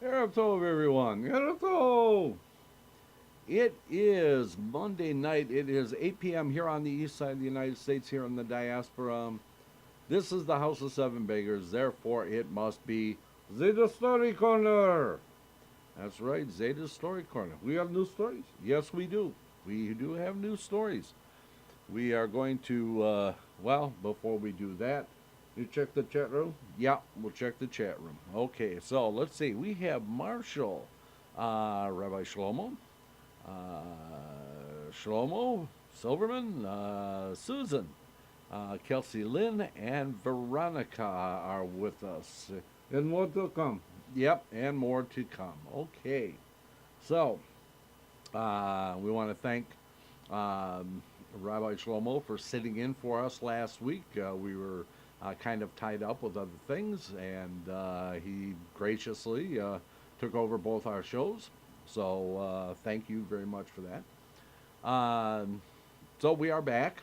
Erev Tov, everyone. Erev Tov. It is Monday night. It is 8 p.m. here on the east side of the United States, here in the diaspora. This is the House of Seven Beggars. Therefore, it must be Zayde Story Corner. That's right, Zayde Story Corner. We have new stories. Yes, we do. We do have new stories. We are going to, before we do that, you check the chat room? Yeah, we'll check the chat room. Okay, so let's see. We have Marshall, Rabbi Shlomo, uh, Shlomo, Silverman, Susan, Kelsey Lynn, and Veronica are with us. And more to come. Yep, and more to come. Okay, so we want to thank Rabbi Shlomo for sitting in for us last week. We were kind of tied up with other things, and he graciously took over both our shows. So thank you very much for that. So we are back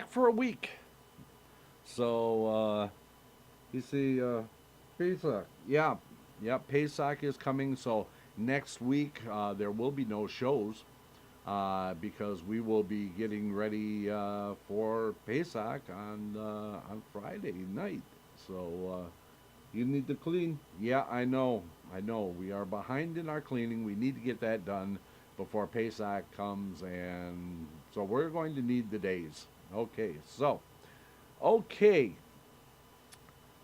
for a week. So you see, Pesach. Yeah, Pesach is coming. So next week there will be no shows because we will be getting ready for Pesach on Friday night. So you need to clean. Yeah, I know. We are behind in our cleaning. We need to get that done before Pesach comes, and so we're going to need the days. Okay.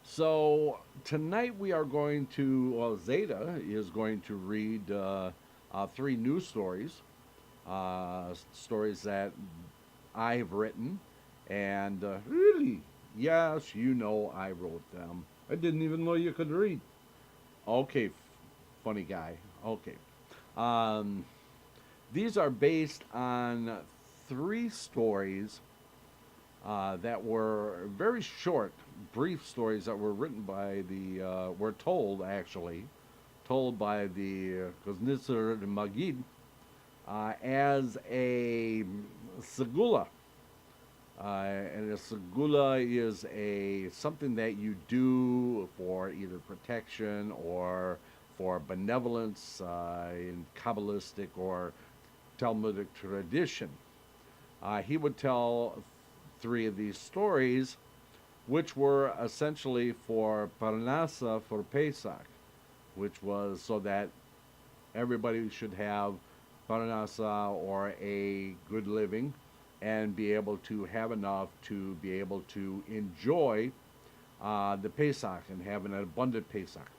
So tonight we are going to. Well, Zeta is going to read three news stories. Stories that I've written, and really, yes, I wrote them. I didn't even know you could read. Okay, funny guy. Okay, um, these are based on three stories that were very short, brief stories that were written by were told actually, told by the Kuznetzer Magid as a segula. And a segula is a something that you do for either protection or for benevolence in Kabbalistic or Talmudic tradition. He would tell three of these stories, which were essentially for Parnasa for Pesach, which was so that everybody should have Parnasa or a good living and be able to have enough to be able to enjoy the Pesach and have an abundant Pesach.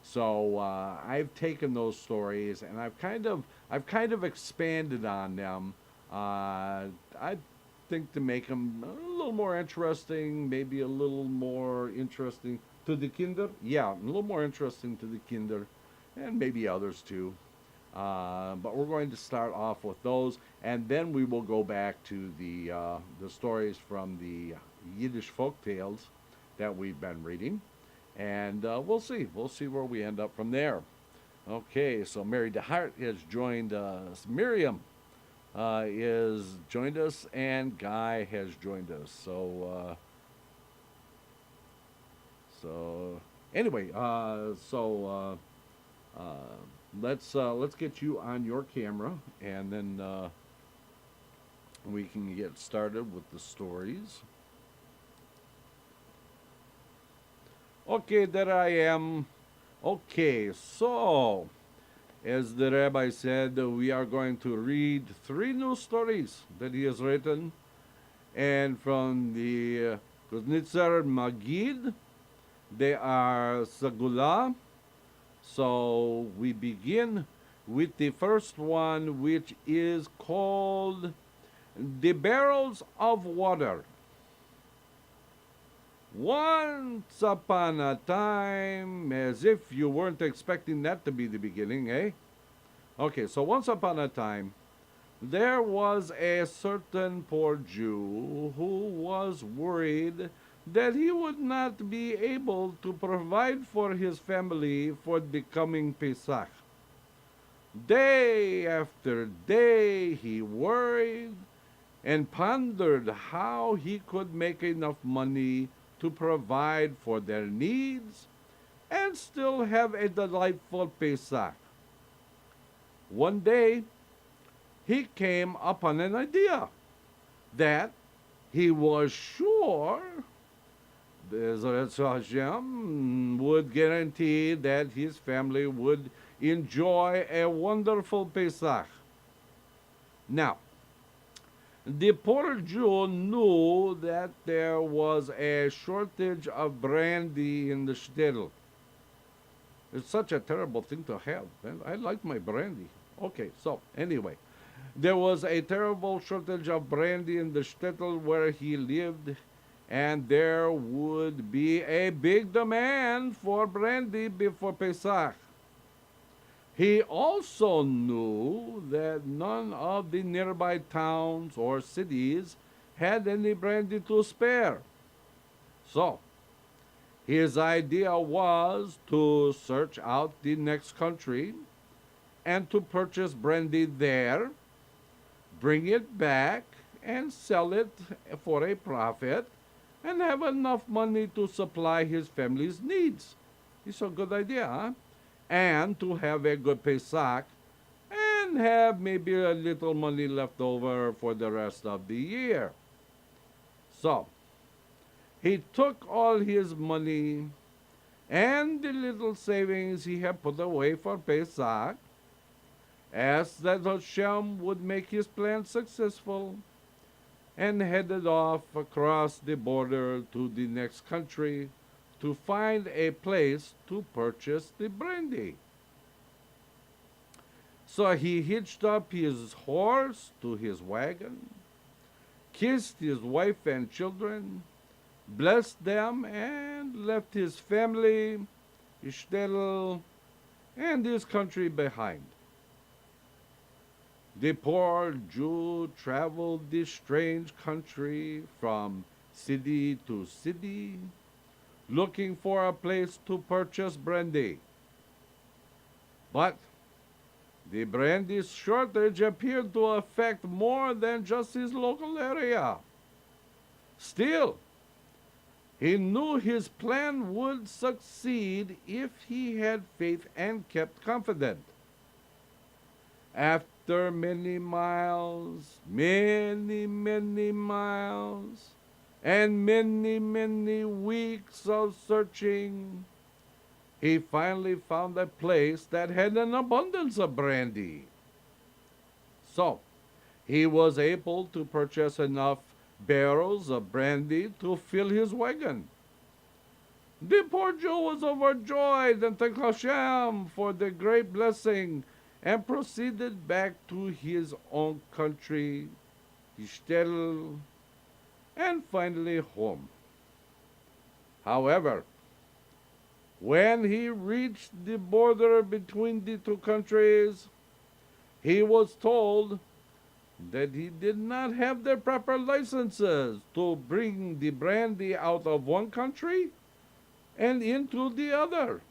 So I've taken those stories and I've kind of expanded on them. I think to make them a little more interesting, maybe a little more interesting to the Kinder. Yeah, a little more interesting to the Kinder, and maybe others too. But we're going to start off with those, and then we will go back to the stories from the Yiddish folk tales that we've been reading, and we'll see where we end up from there. Okay, so Mary DeHart has joined us. Miriam is joined us, and Guy has joined us. So anyway, let's get you on your camera, and then we can get started with the stories. Okay, there I am. Okay, so as the rabbi said, we are going to read three new stories that he has written, and from the Kuznetzer Magid, they are Sagula. So we begin with the first one, which is called The Barrels of Water. Once upon a time, as if you weren't expecting that to be the beginning, eh? Okay, so once upon a time, there was a certain poor Jew who was worried that he would not be able to provide for his family for the coming Pesach. Day after day he worried and pondered how he could make enough money to provide for their needs and still have a delightful Pesach. One day, he came upon an idea that he was sure Bezrat Hashem would guarantee that his family would enjoy a wonderful Pesach. Now, the poor Jew knew that there was a shortage of brandy in the shtetl. It's such a terrible thing to have. And I like my brandy. Okay, so anyway, there was a terrible shortage of brandy in the shtetl where he lived, and there would be a big demand for brandy before Pesach. He also knew that none of the nearby towns or cities had any brandy to spare. So, his idea was to search out the next country and to purchase brandy there, bring it back, and sell it for a profit, and have enough money to supply his family's needs. It's a good idea, huh? And to have a good Pesach and have maybe a little money left over for the rest of the year. So, he took all his money and the little savings he had put away for Pesach, asked that Hashem would make his plan successful, and headed off across the border to the next country to find a place to purchase the brandy. So he hitched up his horse to his wagon, kissed his wife and children, blessed them, and left his family, his shtetl, and his country behind. The poor Jew traveled this strange country from city to city, looking for a place to purchase brandy. But the brandy shortage appeared to affect more than just his local area. Still, he knew his plan would succeed if he had faith and kept confident. After many miles, many miles, and many weeks of searching, he finally found a place that had an abundance of brandy. So, he was able to purchase enough barrels of brandy to fill his wagon. The poor Jew was overjoyed and thanked Hashem for the great blessing and proceeded back to his own country, his shtetl, and finally home. However, when he reached the border between the two countries, he was told that he did not have the proper licenses to bring the brandy out of one country and into the other.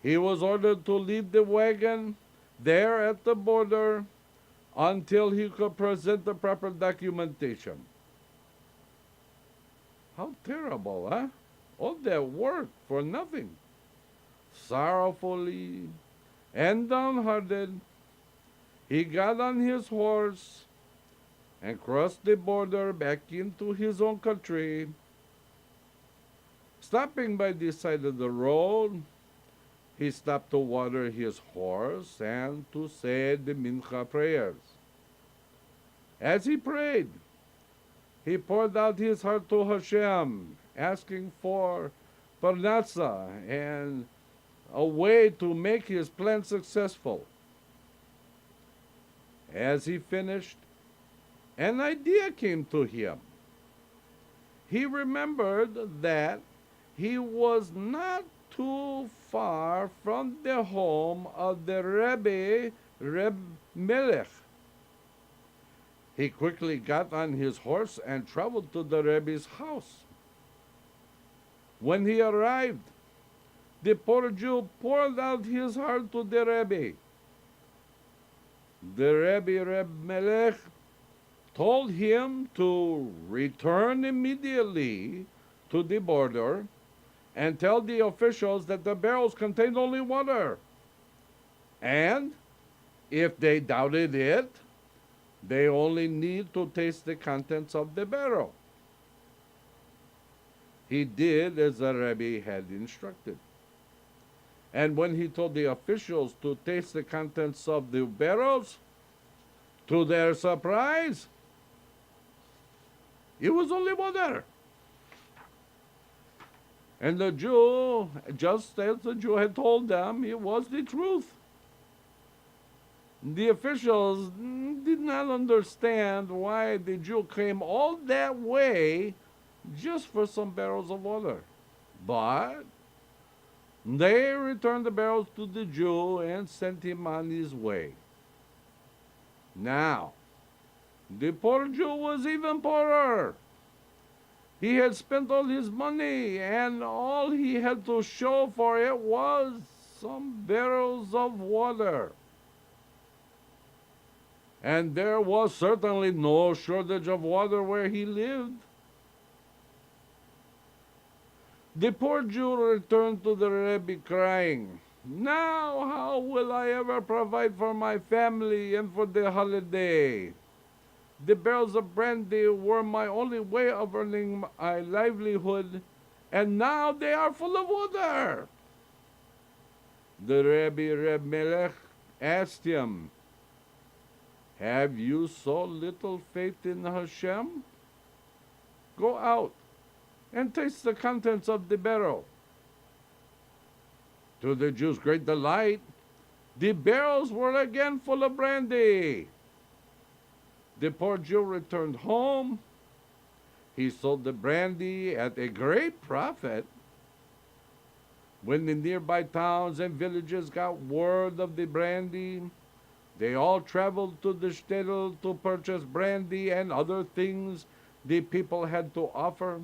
He was ordered to leave the wagon there at the border until he could present the proper documentation. How terrible, huh? All that work for nothing. Sorrowfully and downhearted, he got on his horse and crossed the border back into his own country. Stopping by the side of the road, he stopped to water his horse and to say the mincha prayers. As he prayed, he poured out his heart to Hashem, asking for parnasa and a way to make his plan successful. As he finished, an idea came to him. He remembered that he was not too far from the home of the Reb Melech. He quickly got on his horse and traveled to the Rebbe's house. When he arrived, the poor Jew poured out his heart to the Rebbe. The Rebbe, Reb Melech, told him to return immediately to the border and tell the officials that the barrels contained only water. And if they doubted it, they only need to taste the contents of the barrel. He did as the Rebbe had instructed. And when he told the officials to taste the contents of the barrels, to their surprise, it was only water. And the Jew, just as the Jew had told them, it was the truth. The officials did not understand why the Jew came all that way just for some barrels of water. But they returned the barrels to the Jew and sent him on his way. Now, the poor Jew was even poorer. He had spent all his money, and all he had to show for it was some barrels of water. And there was certainly no shortage of water where he lived. The poor Jew returned to the Rebbe crying, "Now how will I ever provide for my family and for the holiday? The barrels of brandy were my only way of earning my livelihood, and now they are full of water." The Reb Melech asked him, "Have you so little faith in Hashem? Go out and taste the contents of the barrel." To the Jews' great delight, the barrels were again full of brandy. The poor Jew returned home. He sold the brandy at a great profit. When the nearby towns and villages got word of the brandy, they all traveled to the shtetl to purchase brandy and other things the people had to offer.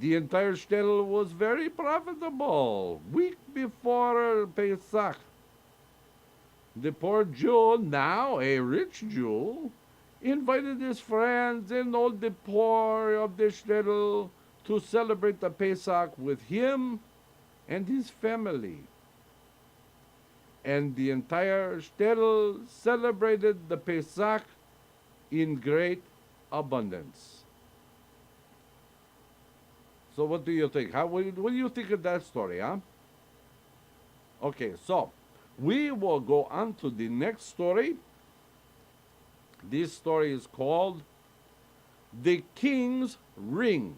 The entire shtetl was very profitable. Week before Pesach, the poor Jew, now a rich Jew, invited his friends and all the poor of the shtetl to celebrate the Pesach with him and his family. And the entire shtetl celebrated the Pesach in great abundance. So what do you think? What do you think of that story, huh? Okay, so we will go on to the next story. This story is called The King's Ring.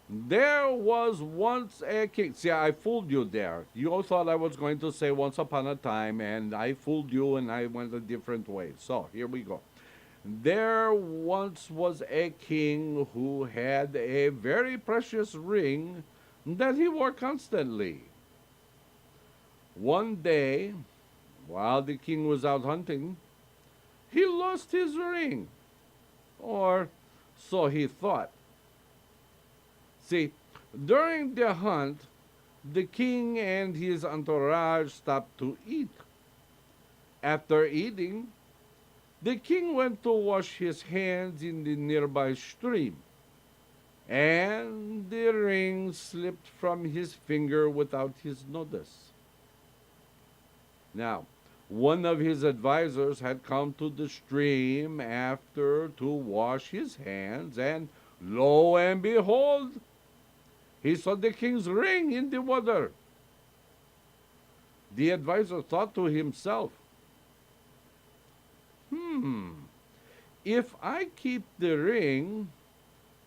There was once a king. See, I fooled you there. You all thought I was going to say once upon a time, and I fooled you and I went a different way. So here we go. There once was a king who had a very precious ring that he wore constantly. One day, while the king was out hunting, he lost his ring. Or so he thought. See, during the hunt, the king and his entourage stopped to eat. After eating, the king went to wash his hands in the nearby stream, and the ring slipped from his finger without his notice. Now, one of his advisors had come to the stream after to wash his hands, and lo and behold, he saw the king's ring in the water. The advisor thought to himself, if I keep the ring,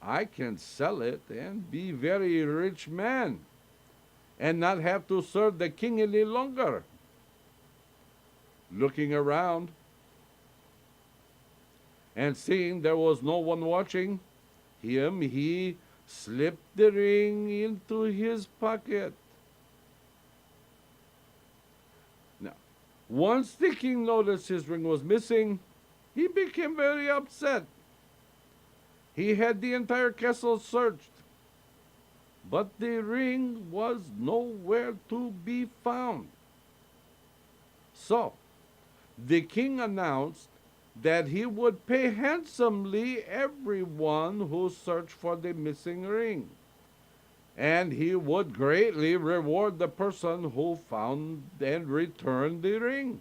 I can sell it and be a very rich man and not have to serve the king any longer. Looking around and seeing there was no one watching him, he slipped the ring into his pocket. Now, once the king noticed his ring was missing, he became very upset. He had the entire castle searched, but the ring was nowhere to be found. So, the king announced that he would pay handsomely everyone who searched for the missing ring, and he would greatly reward the person who found and returned the ring.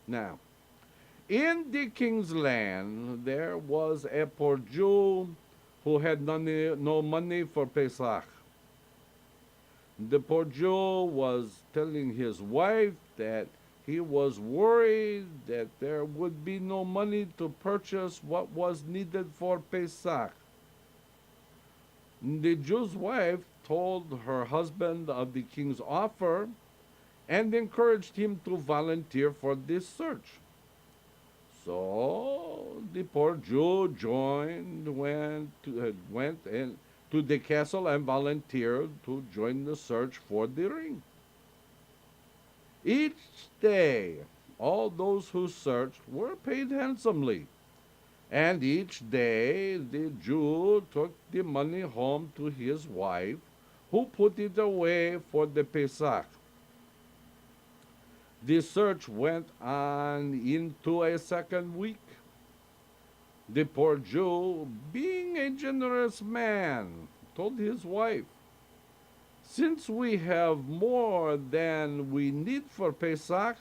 Now, in the king's land, there was a poor Jew who had no money for Pesach. The poor Jew was telling his wife that he was worried that there would be no money to purchase what was needed for Pesach. The Jew's wife told her husband of the king's offer and encouraged him to volunteer for this search. So the poor Jew went to the castle and volunteered to join the search for the ring. Each day, all those who searched were paid handsomely, and each day the Jew took the money home to his wife, who put it away for the Pesach. The search went on into a second week. The poor Jew, being a generous man, told his wife, "Since we have more than we need for Pesach,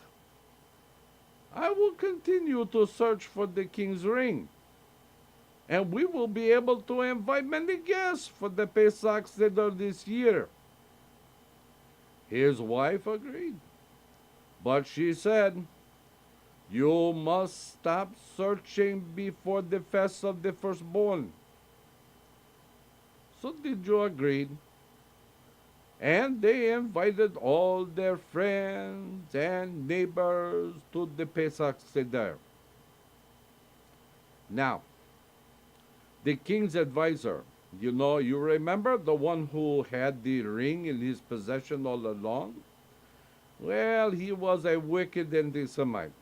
I will continue to search for the king's ring, and we will be able to invite many guests for the Pesach Seder this year." His wife agreed, but she said, "You must stop searching before the fest of the firstborn." So the Jew agreed, and they invited all their friends and neighbors to the Pesach Seder. Now, the king's advisor, you remember the one who had the ring in his possession all along? Well, he was a wicked anti-Semite.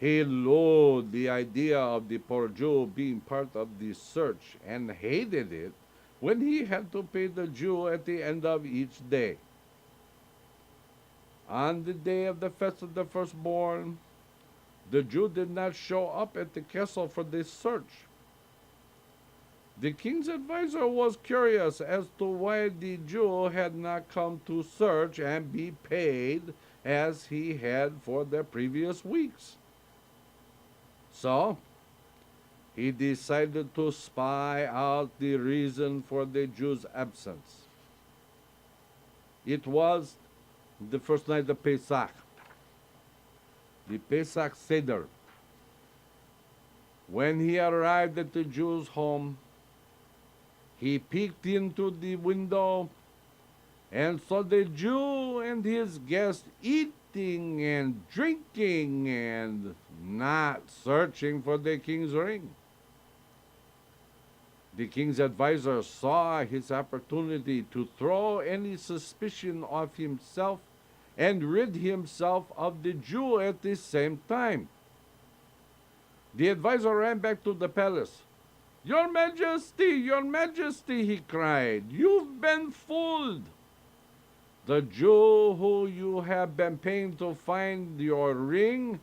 He loathed the idea of the poor Jew being part of the search and hated it when he had to pay the Jew at the end of each day. On the day of the fest of the firstborn, the Jew did not show up at the castle for this search. The king's advisor was curious as to why the Jew had not come to search and be paid as he had for the previous weeks. So, he decided to spy out the reason for the Jew's absence. It was the first night of Pesach, the Pesach Seder. When he arrived at the Jew's home, he peeked into the window and saw the Jew and his guest eating and drinking and not searching for the king's ring. The king's advisor saw his opportunity to throw any suspicion off himself and rid himself of the Jew at the same time. The advisor ran back to the palace. Your Majesty, he cried, "you've been fooled. The Jew who you have been paying to find your ring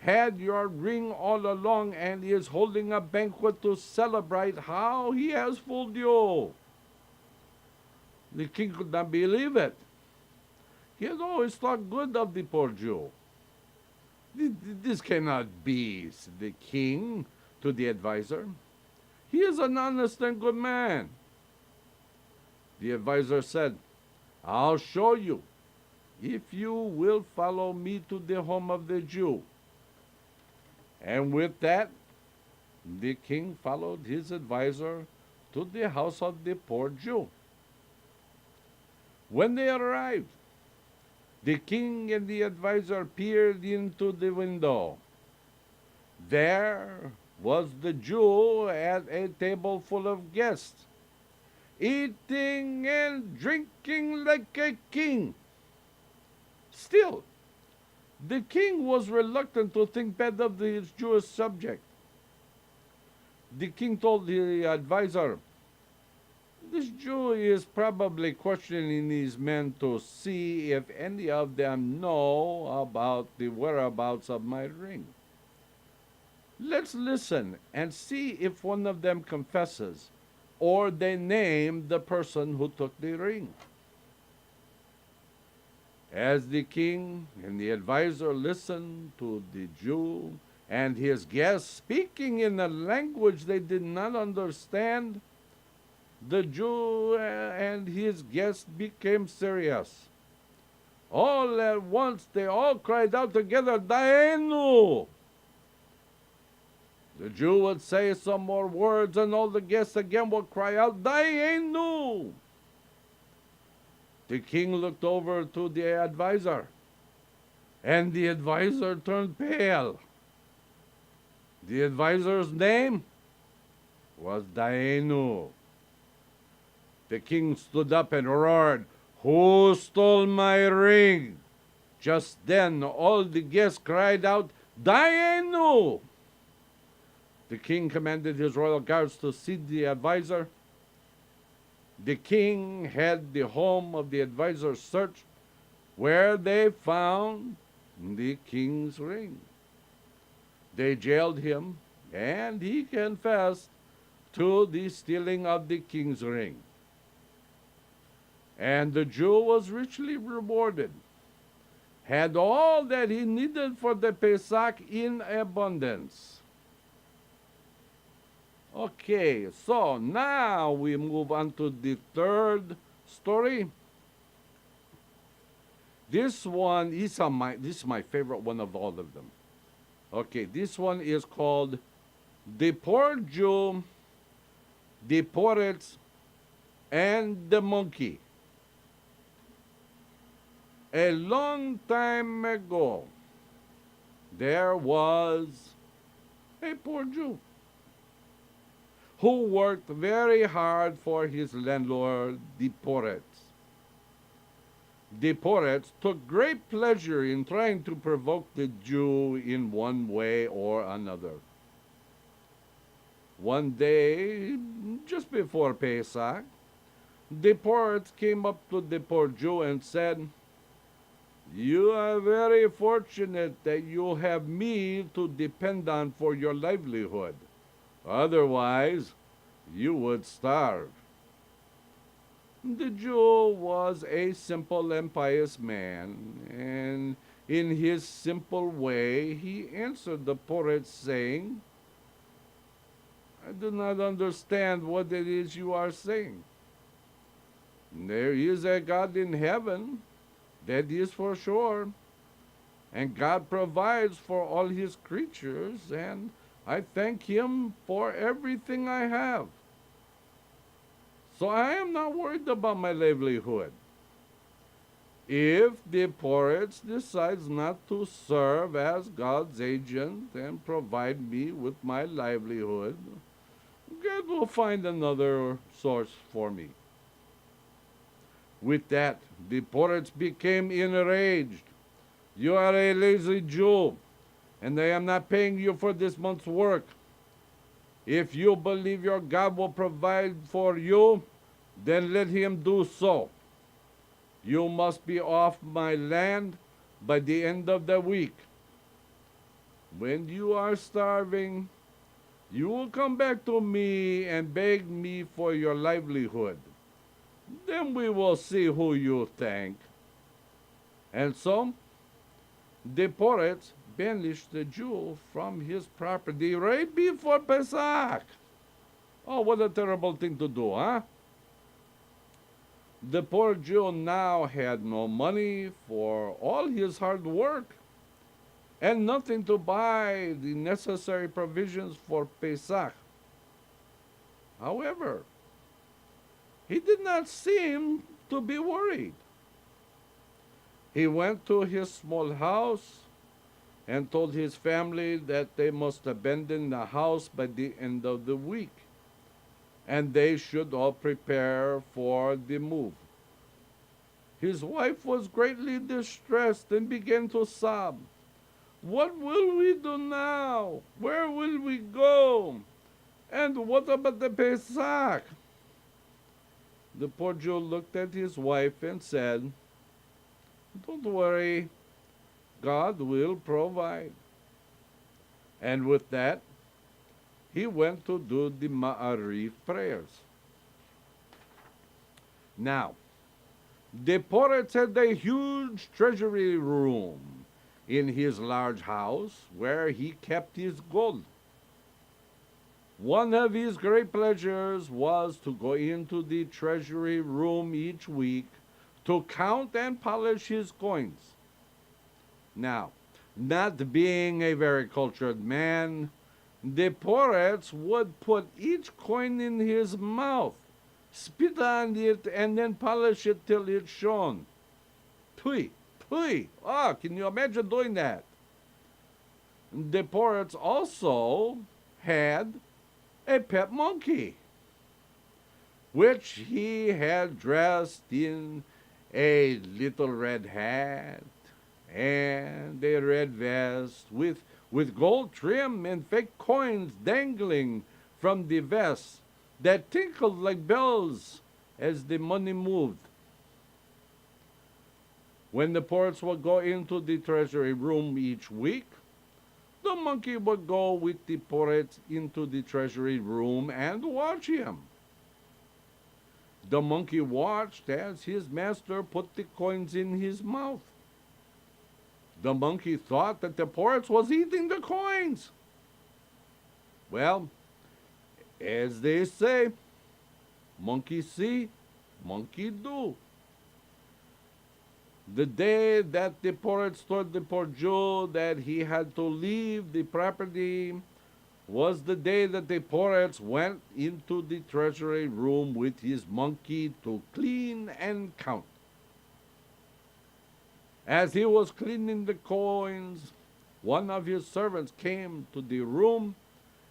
had your ring all along and is holding a banquet to celebrate how he has fooled you." The king could not believe it. He had always thought good of the poor Jew. "This cannot be," said the king to the advisor. "He is an honest and good man." The advisor said, "I'll show you if you will follow me to the home of the Jew." And with that, the king followed his advisor to the house of the poor Jew. When they arrived, the king and the advisor peered into the window. There was the Jew at a table full of guests, eating and drinking like a king. Still, the king was reluctant to think bad of his Jewish subject. The king told the advisor, This Jew is probably questioning these men to see if any of them know about the whereabouts of my ring. Let's listen and see if one of them confesses or they name the person who took the ring. As the king and the advisor listened to the Jew and his guest speaking in a language they did not understand, the Jew and his guest became serious. All at once they all cried out together, Daenu! The Jew would say some more words, and all the guests again would cry out, Daenu! The king looked over to the advisor, and the advisor turned pale. The advisor's name was Daenu. The king stood up and roared, Who stole my ring? Just then all the guests cried out, Daenu! The king commanded his royal guards to seize the advisor. The king had the home of the advisor searched, where they found the king's ring. They jailed him, and he confessed to the stealing of the king's ring. And the Jew was richly rewarded, had all that he needed for the Pesach in abundance. Okay, so now we move on to the third story. This one is this is my favorite one of all of them. Okay, this one is called The Poor Jew, the Poets, and the Monkey. A long time ago, there was a poor Jew who worked very hard for his landlord, the Poets. The Poets took great pleasure in trying to provoke the Jew in one way or another. One day, just before Pesach, the Poets came up to the poor Jew and said, You are very fortunate that you have me to depend on for your livelihood. Otherwise, you would starve. The Jew was a simple and pious man, and in his simple way he answered the Poets, saying, I do not understand what it is you are saying. There is a God in heaven, that is for sure, and God provides for all his creatures, and I thank him for everything I have. So I am not worried about my livelihood. If the Poets decides not to serve as God's agent and provide me with my livelihood, God will find another source for me. With that, the Poets became enraged. You are a lazy Jew, and I am not paying you for this month's work. If you believe your God will provide for you, then let him do so. You must be off my land by the end of the week. When you are starving, you will come back to me and beg me for your livelihood. Then we will see who you thank. And so, the Poets banished the Jew from his property right before Pesach. Oh, what a terrible thing to do, huh? The poor Jew now had no money for all his hard work and nothing to buy the necessary provisions for Pesach. However, he did not seem to be worried. He went to his small house and told his family that they must abandon the house by the end of the week, and they should all prepare for the move. His wife was greatly distressed and began to sob. What will we do now? Where will we go? And what about the Pesach? The poor Jew looked at his wife and said, "Don't worry, God will provide." And with that, he went to do the Ma'arif prayers. Now, the poet had a huge treasury room in his large house where he kept his gold. One of his great pleasures was to go into the treasury room each week to count and polish his coins. Now, not being a very cultured man, the poets would put each coin in his mouth, spit on it, and then polish it till it shone. Pui, pui. Ah, can you imagine doing that? The poets also had a pet monkey, which he had dressed in a little red hat and a red vest with gold trim and fake coins dangling from the vest that tinkled like bells as the money moved. When the poets would go into the treasury room each week, the monkey would go with the poet into the treasury room and watch him. The monkey watched as his master put the coins in his mouth. The monkey thought that the poet was eating the coins. Well, as they say, monkey see, monkey do. The day that the poet told the poor Jew that he had to leave the property was the day that the poet went into the treasury room with his monkey to clean and count. As he was cleaning the coins, one of his servants came to the room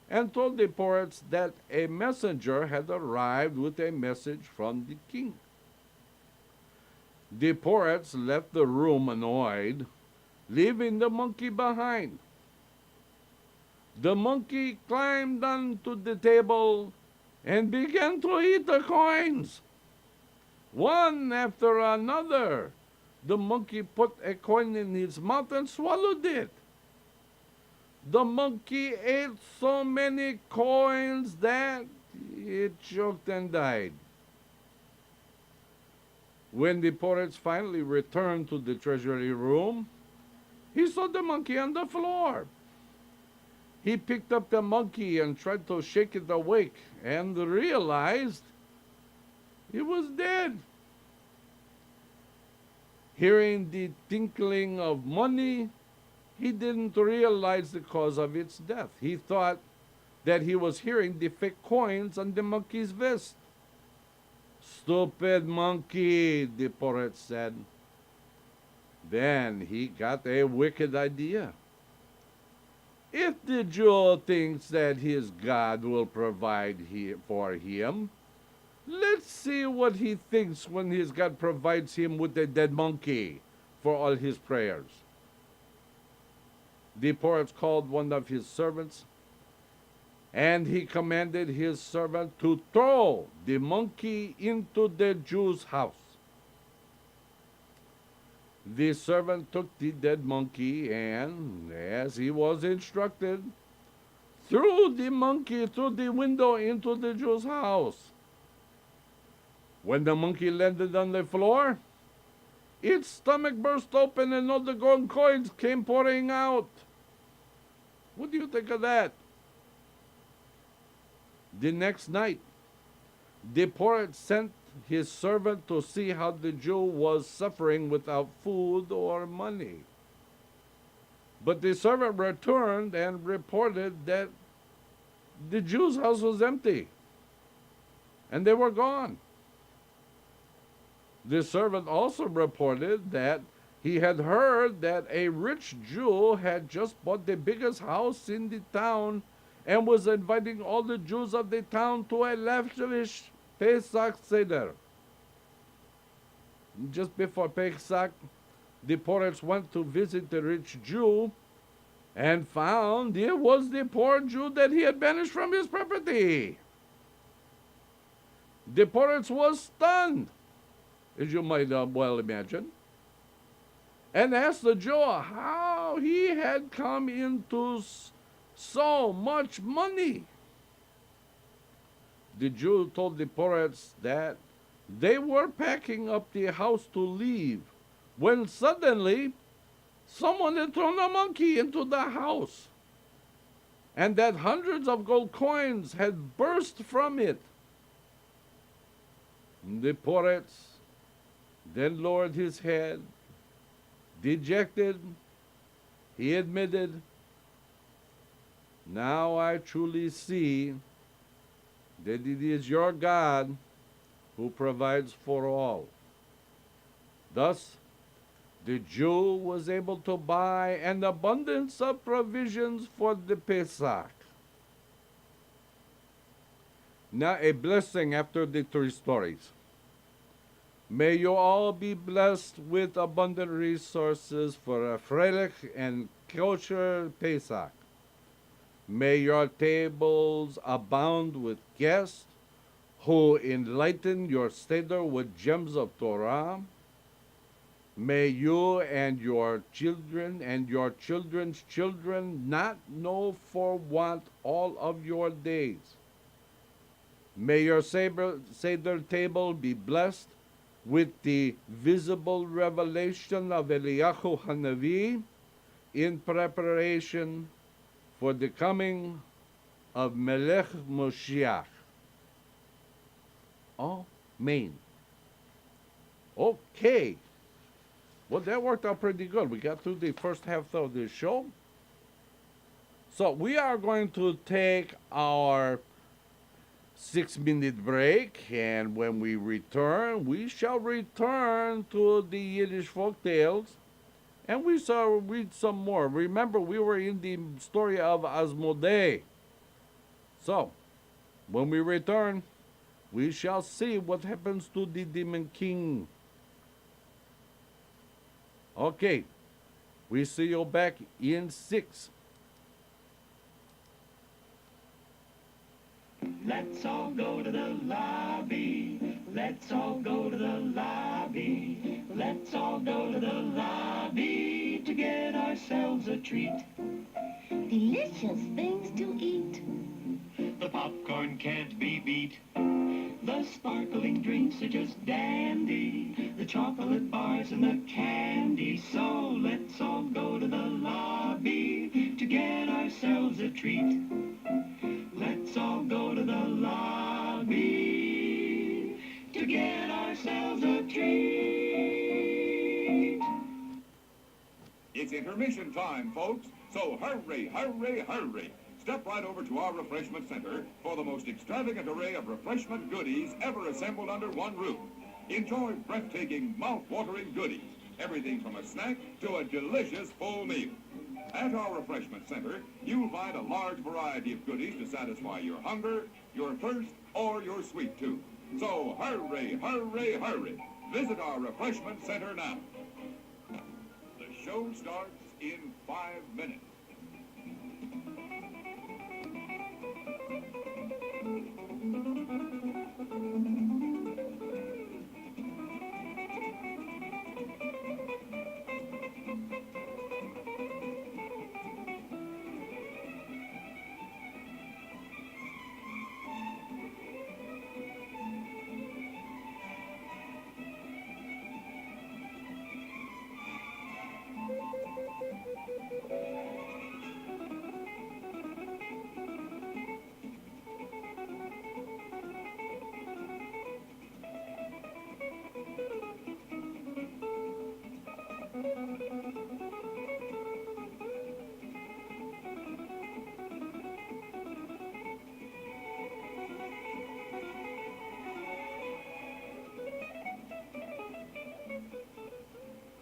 and told the poets that a messenger had arrived with a message from the king. The poets left the room annoyed, leaving the monkey behind. The monkey climbed onto the table and began to eat the coins. One after another, the monkey put a coin in his mouth and swallowed it. The monkey ate so many coins that it choked and died. When the poets finally returned to the treasury room, he saw the monkey on the floor. He picked up the monkey and tried to shake it awake and realized it was dead. Hearing the tinkling of money, he didn't realize the cause of its death. He thought that he was hearing the fake coins on the monkey's vest. "Stupid monkey," the poet said. Then he got a wicked idea. If the Jew thinks that his God will provide for him, let's see what he thinks when his God provides him with a dead monkey for all his prayers. The poet called one of his servants, and he commanded his servant to throw the monkey into the Jew's house. The servant took the dead monkey and, as he was instructed, threw the monkey through the window into the Jew's house. When the monkey landed on the floor, its stomach burst open and all the gold coins came pouring out. What do you think of that? The next night, the poet sent his servant to see how the Jew was suffering without food or money. But the servant returned and reported that the Jew's house was empty, and they were gone. The servant also reported that he had heard that a rich Jew had just bought the biggest house in the town and was inviting all the Jews of the town to a lavish Pesach Seder. Just before Pesach, the poets went to visit the rich Jew and found it was the poor Jew that he had banished from his property. The poet was stunned, as you might well imagine, and asked the Jew how he had come into so much money. The Jew told the poets that they were packing up the house to leave when suddenly someone had thrown a monkey into the house, and that hundreds of gold coins had burst from it. The poets then lowered his head. Dejected, he admitted, "Now I truly see that it is your God who provides for all." Thus, the Jew was able to buy an abundance of provisions for the Pesach. Now, a blessing after the three stories. May you all be blessed with abundant resources for a freilich and kosher Pesach. May your tables abound with guests who enlighten your Seder with gems of Torah. May you and your children and your children's children not know for want all of your days. May your Seder table be blessed with the visible revelation of Eliyahu Hanavi in preparation for the coming of Melech Moshiach. Amen. Okay. Well, that worked out pretty good. We got through the first half of the show. So we are going to take our 6-minute break, and when we return, we shall return to the Yiddish folk tales, and we shall read some more. Remember, we were in the story of Asmodee. So, when we return, we shall see what happens to the Demon King. Okay, we see you back in 6. Let's all go to the lobby. Let's all go to the lobby. Let's all go to the lobby to get ourselves a treat. Delicious things to eat. The popcorn can't be beat. The sparkling drinks are just dandy. The chocolate bars and the candy. So let's all go to the lobby to get ourselves a treat. Let's all go to the lobby to get ourselves a treat. It's intermission time, folks, so hurry, hurry, hurry. Step right over to our refreshment center for the most extravagant array of refreshment goodies ever assembled under one roof. Enjoy breathtaking, mouth-watering goodies, everything from a snack to a delicious full meal. At our refreshment center, you'll find a large variety of goodies to satisfy your hunger, your thirst, or your sweet tooth. So hurry, hurry, hurry. Visit our refreshment center now. The show starts in 5 minutes.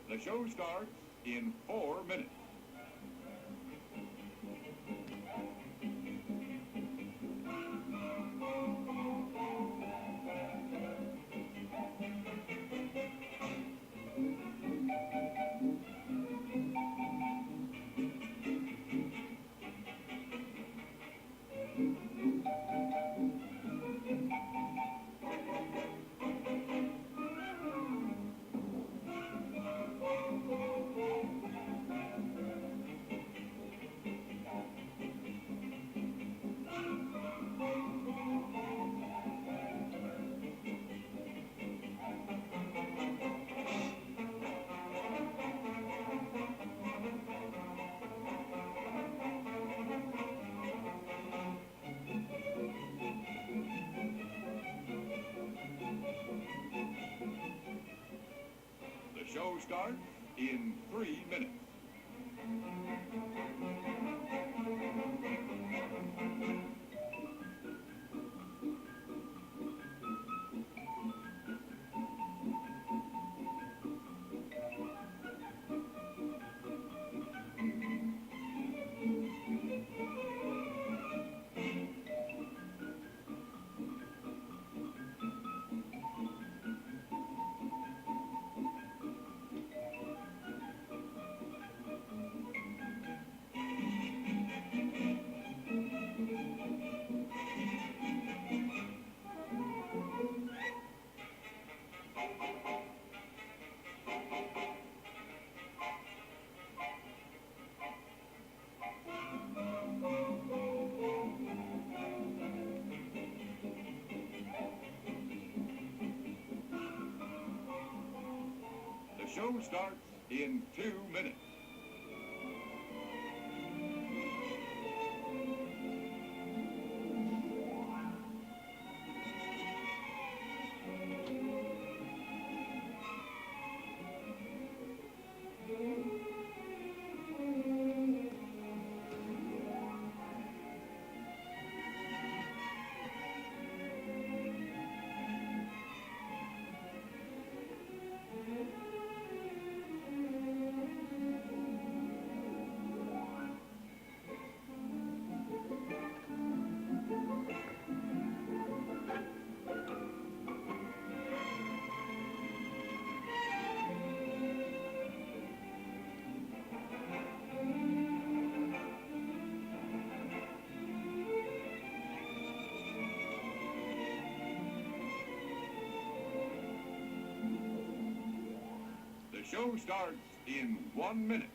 The show starts in 4 minutes. show starts in 3 minutes. The show starts in 2 minutes. The show starts in 1 minute.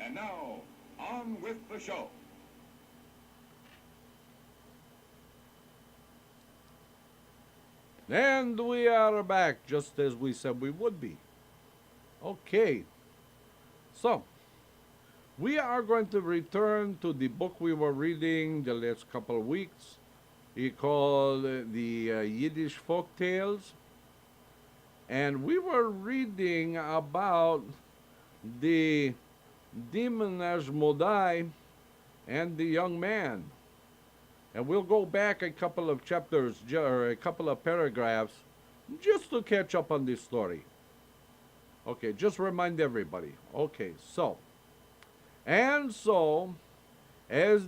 And now, on with the show. And we are back, just as we said we would be. Okay, so we are going to return to the book we were reading the last couple of weeks. It's called the Yiddish folktales. And we were reading about the demon Asmodai and the young man. And we'll go back a couple of chapters, or a couple of paragraphs, just to catch up on this story. Okay, just remind everybody. Okay, so, as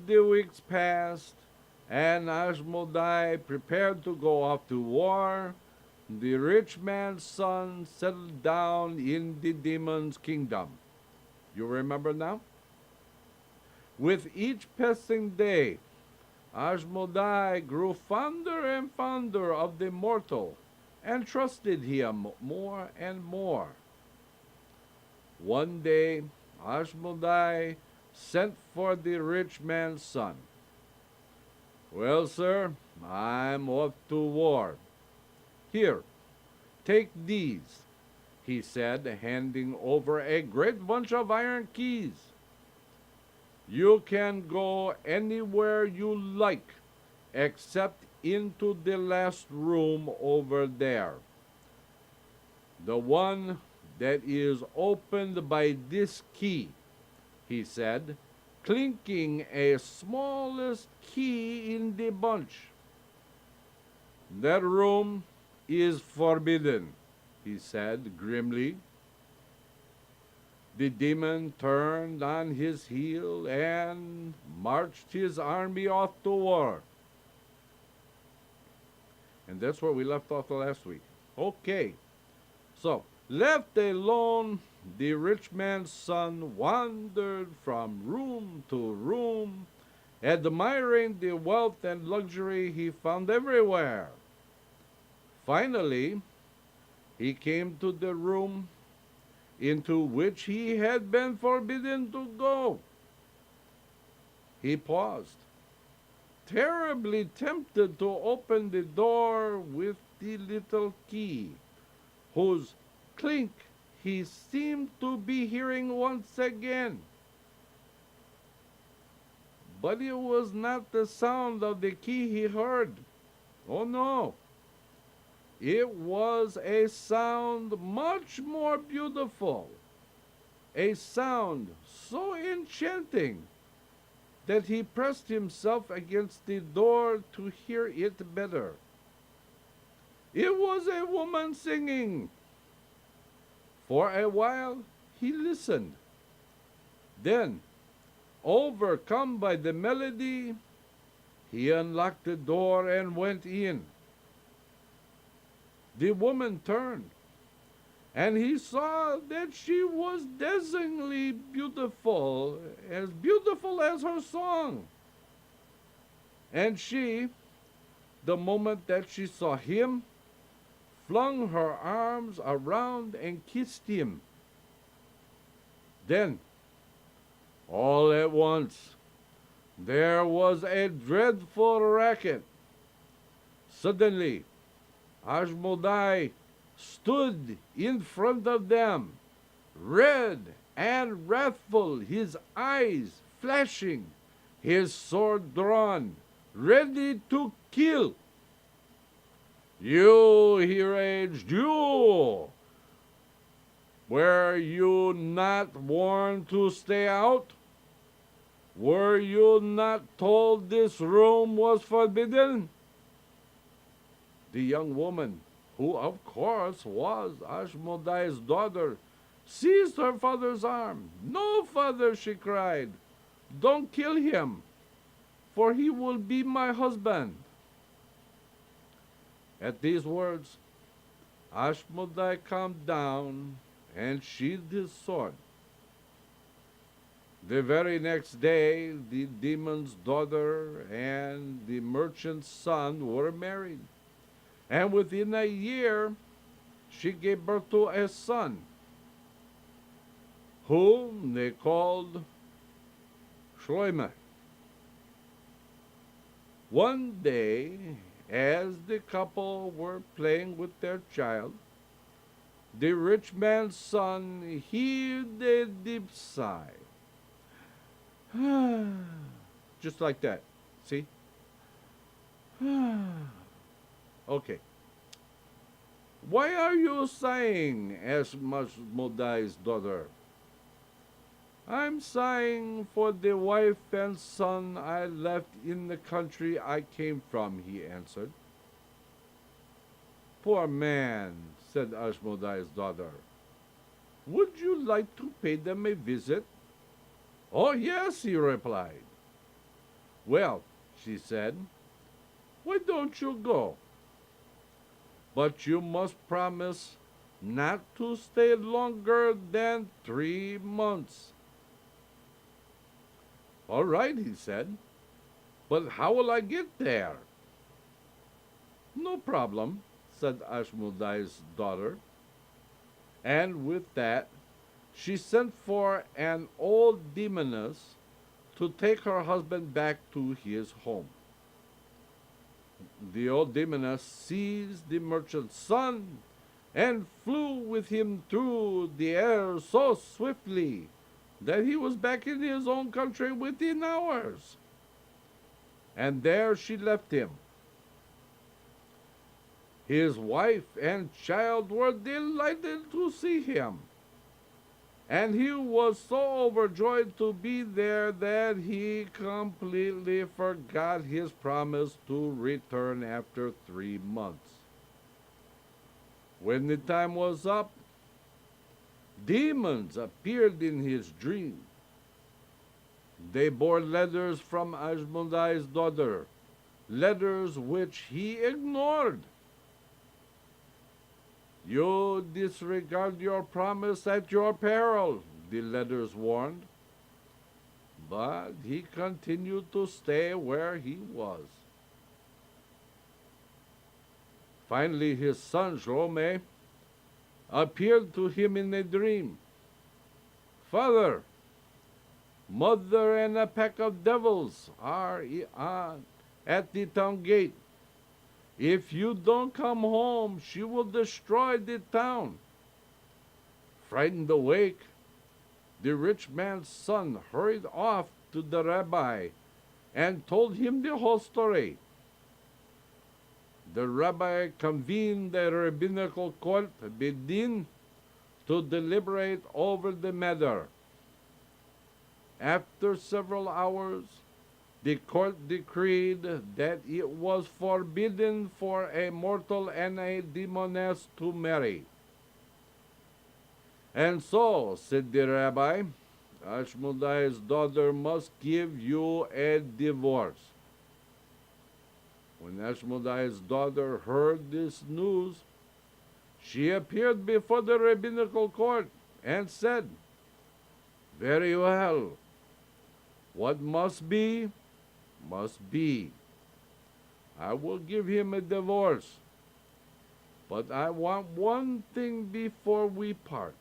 the weeks passed, and Asmodai prepared to go off to war, the rich man's son settled down in the demon's kingdom. You remember now? With each passing day, Asmodai grew fonder and fonder of the mortal and trusted him more and more. One day, Asmodai sent for the rich man's son. "Well, sir, I'm off to war. Here, take these," he said, handing over a great bunch of iron keys. "You can go anywhere you like, except into the last room over there. The one that is opened by this key," he said, clinking a smallest key in the bunch. "That room is forbidden," he said grimly. The demon turned on his heel and marched his army off to war. And that's where we left off the last week. Okay, so left alone, the rich man's son wandered from room to room, admiring the wealth and luxury he found everywhere. Finally, he came to the room into which he had been forbidden to go. He paused, terribly tempted to open the door with the little key, whose clink he seemed to be hearing once again. But it was not the sound of the key he heard. Oh no! It was a sound much more beautiful, a sound so enchanting that he pressed himself against the door to hear it better. It was a woman singing. For a while he listened. Then, overcome by the melody, he unlocked the door and went in. The woman turned, and he saw that she was dazzlingly beautiful as her song. And she, the moment that she saw him, flung her arms around and kissed him. Then, all at once, there was a dreadful racket. Suddenly, Ashmodai stood in front of them, red and wrathful, his eyes flashing, his sword drawn, ready to kill. "You," he raged, "you! Were you not warned to stay out? Were you not told this room was forbidden?" The young woman, who of course was Ashmodai's daughter, seized her father's arm. "No, father," she cried, "don't kill him, for he will be my husband." At these words, Ashmodai calmed down and sheathed his sword. The very next day, the demon's daughter and the merchant's son were married. And within a year, she gave birth to a son, whom they called Shloimeh. One day, as the couple were playing with their child, the rich man's son heaved a deep sigh. Just like that. See? Okay. "Why are you sighing?" asked Ashmodai's daughter. "I'm sighing for the wife and son I left in the country I came from," he answered. "Poor man," said Ashmodai's daughter. "Would you like to pay them a visit?" "Oh, yes," he replied. "Well," she said, "why don't you go? But you must promise not to stay longer than 3 months." "All right," he said, "but how will I get there?" "No problem," said Ashmodai's daughter. And with that, she sent for an old demoness to take her husband back to his home. The old demoness seized the merchant's son and flew with him through the air so swiftly that he was back in his own country within hours. And there she left him. His wife and child were delighted to see him, and he was so overjoyed to be there that he completely forgot his promise to return after 3 months. When the time was up, Demons appeared in his dream. They bore letters from Ashmodai's daughter, letters which he ignored. You disregard your promise at your peril, the letters warned. But he continued to stay where he was. Finally, his son Shlomo appeared to him in a dream. Father, mother and a pack of devils are at the town gate. If you don't come home, she will destroy the town. Frightened awake, the rich man's son hurried off to the rabbi and told him the whole story. The rabbi convened a rabbinical court, Bedin, to deliberate over the matter. After several hours, the court decreed that it was forbidden for a mortal and a demoness to marry. And so, said the rabbi, Ashmodai's daughter must give you a divorce. When Ashmodai's daughter heard this news, she appeared before the rabbinical court and said, Very well, what must be, must be. I will give him a divorce, but I want one thing before we part.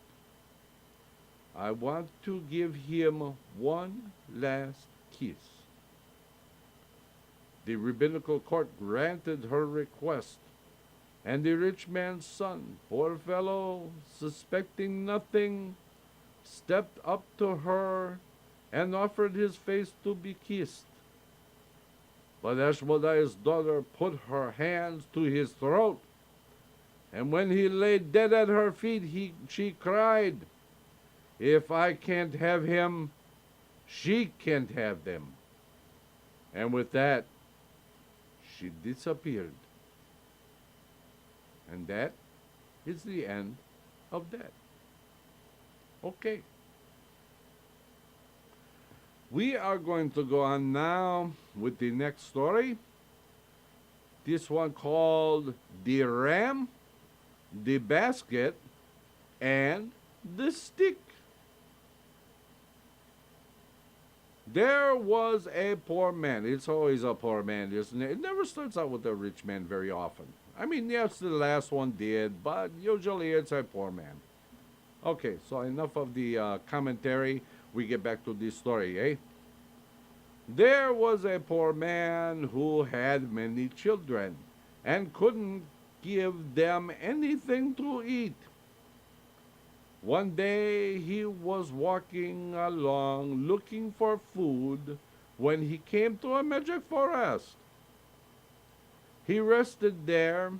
I want to give him one last kiss. The rabbinical court granted her request, and the rich man's son, poor fellow, suspecting nothing, stepped up to her and offered his face to be kissed. But Ashmodai's daughter put her hands to his throat, and when he lay dead at her feet, she cried, If I can't have him, she can't have them. And with that, she disappeared. And that is the end of that. Okay. We are going to go on now with the next story. This one called The Ram, the Basket, and the Stick. There was a poor man. It's always a poor man, isn't it? It never starts out with a rich man very often. I mean, yes, the last one did, but usually it's a poor man. Okay, so enough of the commentary. We get back to this story, eh? There was a poor man who had many children and couldn't give them anything to eat. One day he was walking along looking for food when he came to a magic forest. He rested there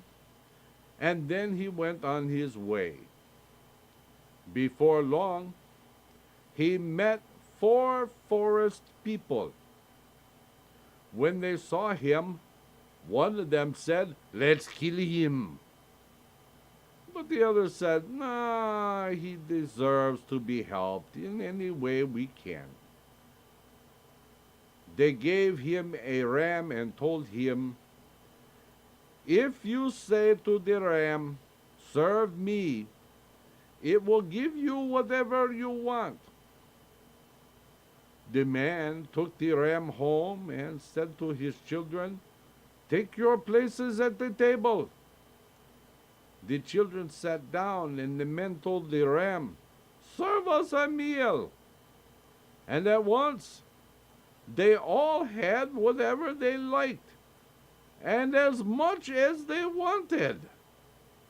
and then he went on his way. Before long, he met 4 forest people. When they saw him, one of them said, Let's kill him. But the other said, Nah, he deserves to be helped in any way we can. They gave him a ram and told him, If you say to the ram, Serve me, it will give you whatever you want. The man took the ram home and said to his children, Take your places at the table. The children sat down, and the men told the ram, Serve us a meal. And at once, they all had whatever they liked, and as much as they wanted.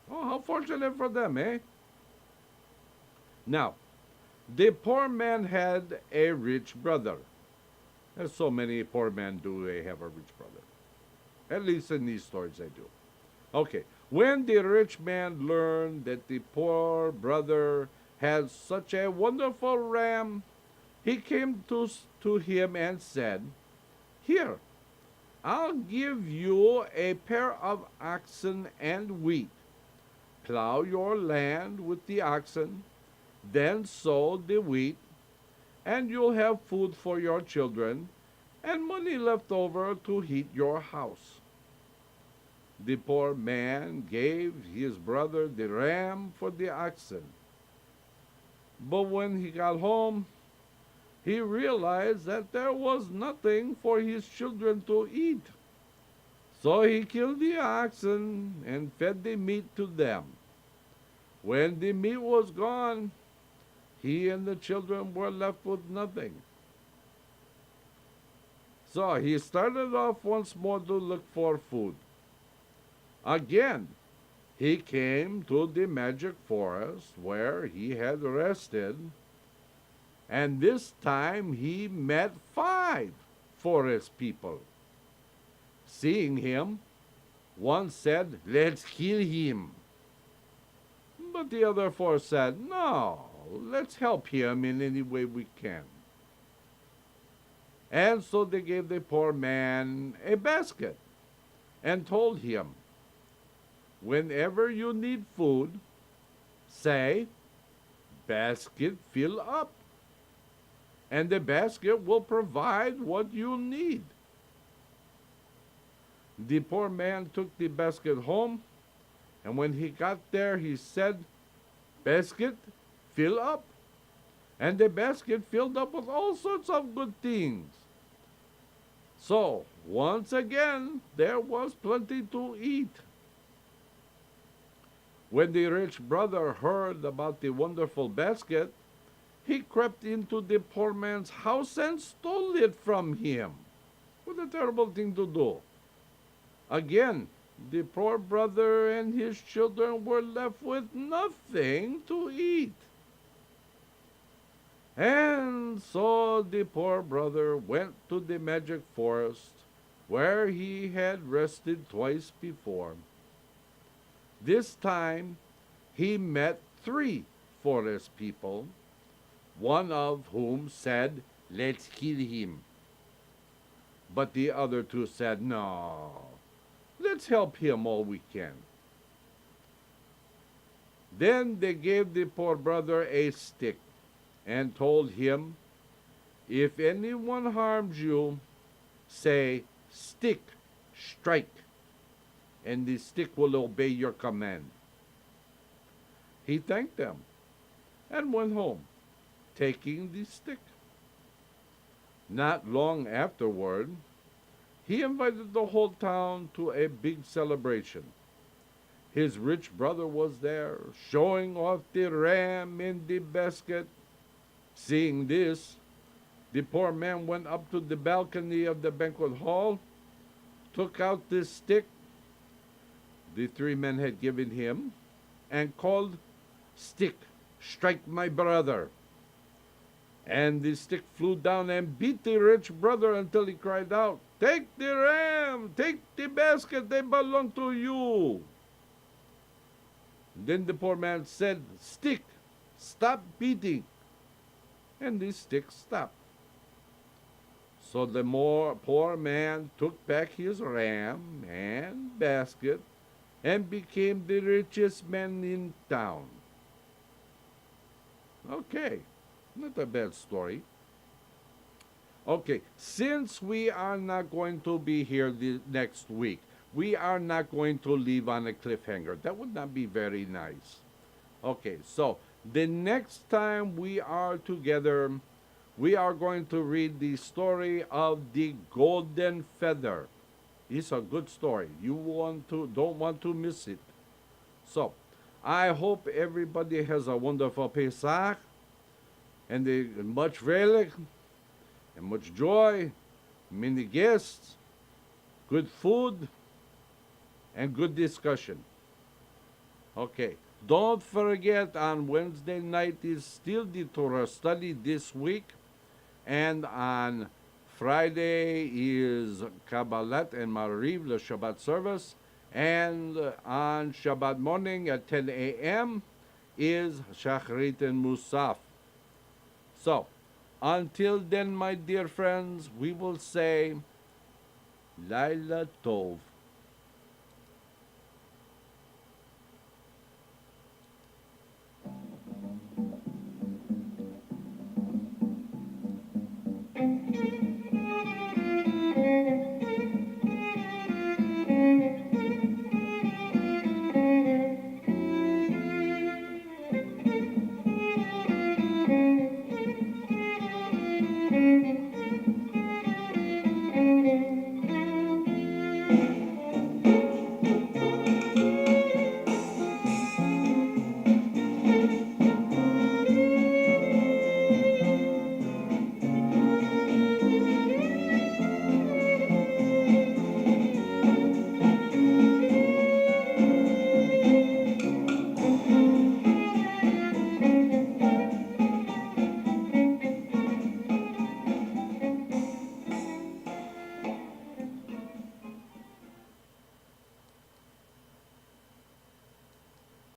Oh, how fortunate for them, eh? Now, the poor man had a rich brother. As so many poor men do, they have a rich brother. At least in these stories they do. Okay, when the rich man learned that the poor brother had such a wonderful ram, he came to him and said, Here, I'll give you a pair of oxen and wheat. Plow your land with the oxen, Then sow the wheat, and you'll have food for your children and money left over to heat your house. The poor man gave his brother the ram for the oxen. But when he got home, he realized that there was nothing for his children to eat. So he killed the oxen and fed the meat to them. When the meat was gone, he and the children were left with nothing. So he started off once more to look for food. Again, he came to the magic forest where he had rested, and this time he met 5 forest people. Seeing him, one said, "Let's kill him." But the other 4 said, "No, let's help him in any way we can." And so they gave the poor man a basket and told him, "Whenever you need food, say, 'Basket fill up,' and the basket will provide what you need." The poor man took the basket home, and when he got there, he said, "Basket, fill up." And the basket filled up with all sorts of good things. So, once again, there was plenty to eat. When the rich brother heard about the wonderful basket, he crept into the poor man's house and stole it from him. What a terrible thing to do. Again, the poor brother and his children were left with nothing to eat. And so the poor brother went to the magic forest where he had rested twice before. This time he met 3 forest people, one of whom said, "Let's kill him." But the other 2 said, "No, let's help him all we can." Then they gave the poor brother a stick and told him, "If anyone harms you, say, 'Stick, strike,' and the stick will obey your command." He thanked them and went home, taking the stick. Not long afterward, he invited the whole town to a big celebration. His rich brother was there, showing off the ram in the basket. Seeing this, the poor man went up to the balcony of the banquet hall, took out the stick the 3 men had given him, and called, "Stick, strike my brother." And the stick flew down and beat the rich brother until he cried out, "Take the ram, take the basket, they belong to you." Then the poor man said, "Stick, stop beating." And the stick stopped. So the poor man took back his ram and basket and became the richest man in town. Okay, not a bad story. Okay, since we are not going to be here the next week, we are not going to leave on a cliffhanger. That would not be very nice. Okay, so the next time we are together, we are going to read the story of the golden feather. It's a good story. You don't want to miss it. So, I hope everybody has a wonderful Pesach and much relic and much joy, many guests, good food, and good discussion. Okay. Don't forget, on Wednesday night is still the Torah study this week. And on Friday is Kabbalat and Mariv, the Shabbat service. And on Shabbat morning at 10 a.m. is Shachrit and Musaf. So, until then, my dear friends, we will say, Laila Tov. Thank you.